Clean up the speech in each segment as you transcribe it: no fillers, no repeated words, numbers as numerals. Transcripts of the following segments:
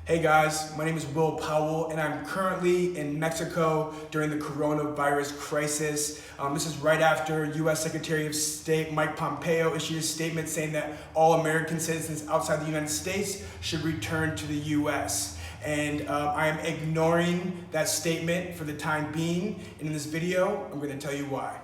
Hey guys, my name is Will Powell and I'm currently in Mexico during the coronavirus crisis. This is right after U.S. Secretary of State Mike Pompeo issued a statement saying that all American citizens outside the United States should return to the U.S. And I am ignoring that statement for the time being. And in this video, I'm going to tell you why.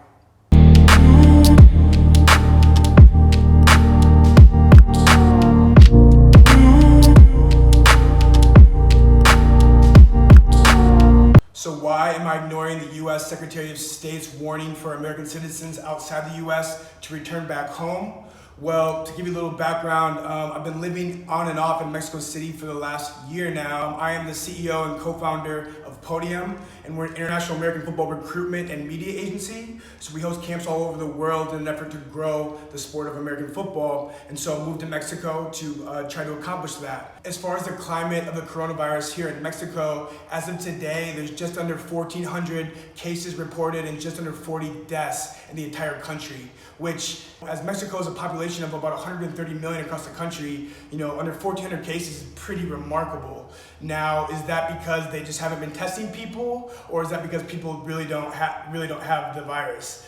So why am I ignoring the U.S. Secretary of State's warning for American citizens outside the U.S. to return back home? Well, to give you a little background, I've been living on and off in Mexico City for the last year now. I am the CEO and co-founder of Podium, and we're an international American football recruitment and media agency. So we host camps all over the world in an effort to grow the sport of American football. And so I moved to Mexico to try to accomplish that. As far as the climate of the coronavirus here in Mexico, as of today, there's just under 1,400 cases reported and just under 40 deaths in the entire country, which, as Mexico is a population of about 130 million across the country, under 1,400 cases is pretty remarkable. Now, is that because they just haven't been testing people, or is that because people really don't have the virus?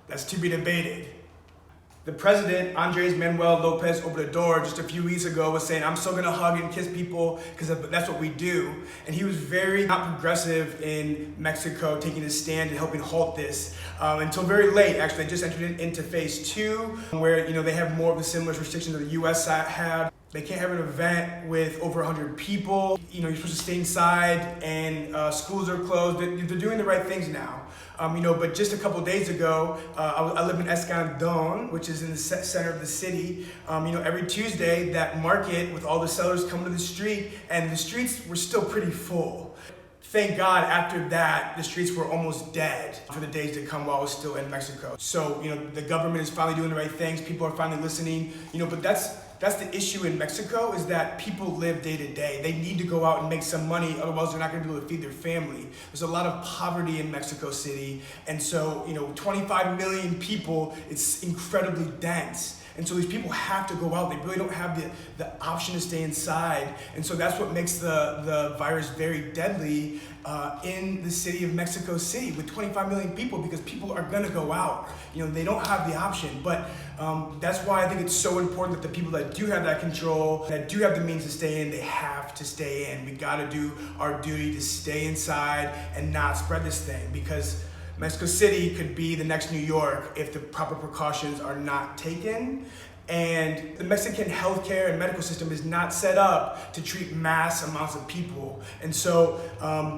That's to be debated. The president, Andres Manuel Lopez Obrador, just a few weeks ago was saying, I'm still gonna hug and kiss people because that's what we do. And he was very not progressive in Mexico, taking a stand and helping halt this until very late. Actually, they just entered into phase 2, where they have more of the similar restrictions that the US have. They can't have an event with over 100 people. You're supposed to stay inside, and schools are closed. They're doing the right things now. But just a couple days ago, I live in Escandon, which is in the center of the city. Every Tuesday, that market with all the sellers come to the street, and the streets were still pretty full. Thank God, after that, the streets were almost dead for the days to come while I was still in Mexico. So, the government is finally doing the right things. People are finally listening. But that's the issue in Mexico, is that people live day to day. They need to go out and make some money, otherwise they're not going to be able to feed their family. There's a lot of poverty in Mexico City, and so 25 million people, it's incredibly dense. And so these people have to go out. They really don't have the option to stay inside. And so that's what makes the virus very deadly in the city of Mexico City with 25 million people, because people are gonna go out. They don't have the option. But that's why I think it's so important that the people that do have that control, that do have the means to stay in, they have to stay in. We gotta do our duty to stay inside and not spread this thing, because Mexico City could be the next New York if the proper precautions are not taken. And the Mexican healthcare and medical system is not set up to treat mass amounts of people. And so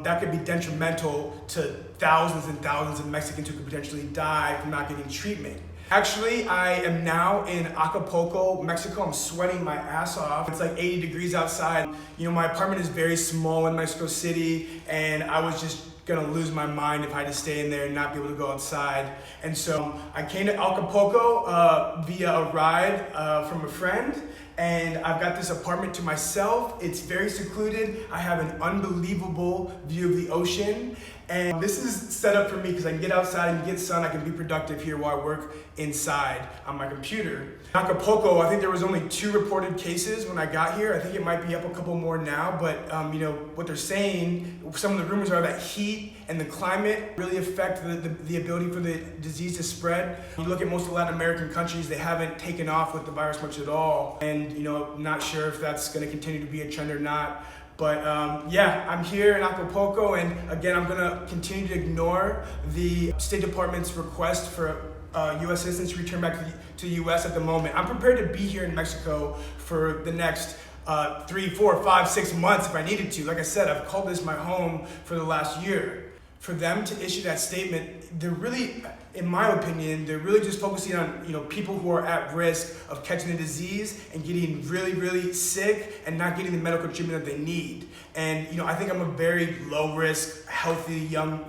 that could be detrimental to thousands and thousands of Mexicans who could potentially die from not getting treatment. Actually, I am now in Acapulco, Mexico. I'm sweating my ass off. It's like 80 degrees outside. My apartment is very small in Mexico City, and I was just gonna lose my mind if I had to stay in there and not be able to go outside. And so I came to Acapulco via a ride from a friend, and I've got this apartment to myself. It's very secluded. I have an unbelievable view of the ocean. And this is set up for me because I can get outside and get sun. I can be productive here while I work inside on my computer. In Acapulco, I think there was only 2 reported cases when I got here. I think it might be up a couple more now, but what they're saying, some of the rumors are that heat and the climate really affect the ability for the disease to spread. You look at most of Latin American countries, they haven't taken off with the virus much at all. And not sure if that's gonna continue to be a trend or not. But I'm here in Acapulco, and again, I'm gonna continue to ignore the State Department's request for U.S. citizens to return back to the U.S. at the moment. I'm prepared to be here in Mexico for the next 3, 4, 5, 6 months if I needed to. Like I said, I've called this my home for the last year. For them to issue that statement, they're really, in my opinion, they're really just focusing on people who are at risk of catching the disease and getting really, really sick and not getting the medical treatment that they need. And I think I'm a very low risk, healthy, young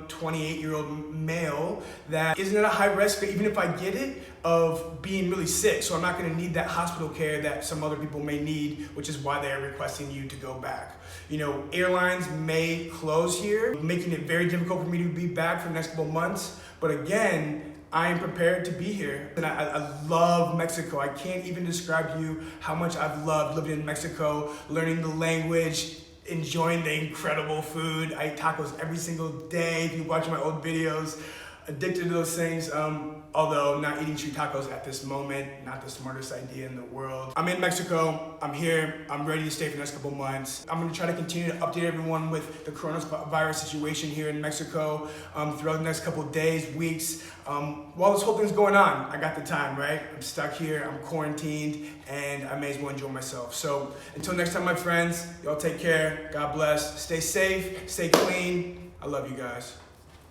28-year-old male that isn't at a high risk, but even if I get it, of being really sick. So I'm not going to need that hospital care that some other people may need, which is why they are requesting you to go back. Airlines may close here, making it very difficult for me to be back for the next couple months. But again, I am prepared to be here. And I love Mexico. I can't even describe to you how much I've loved living in Mexico, learning the language, enjoying the incredible food. I eat tacos every single day. If you watch my old videos, addicted to those things. Although not eating street tacos at this moment, not the smartest idea in the world. I'm in Mexico, I'm here, I'm ready to stay for the next couple months. I'm gonna try to continue to update everyone with the coronavirus situation here in Mexico throughout the next couple days, weeks. While this whole thing's going on, I got the time, right? I'm stuck here, I'm quarantined, and I may as well enjoy myself. So until next time, my friends, y'all take care, God bless, stay safe, stay clean. I love you guys.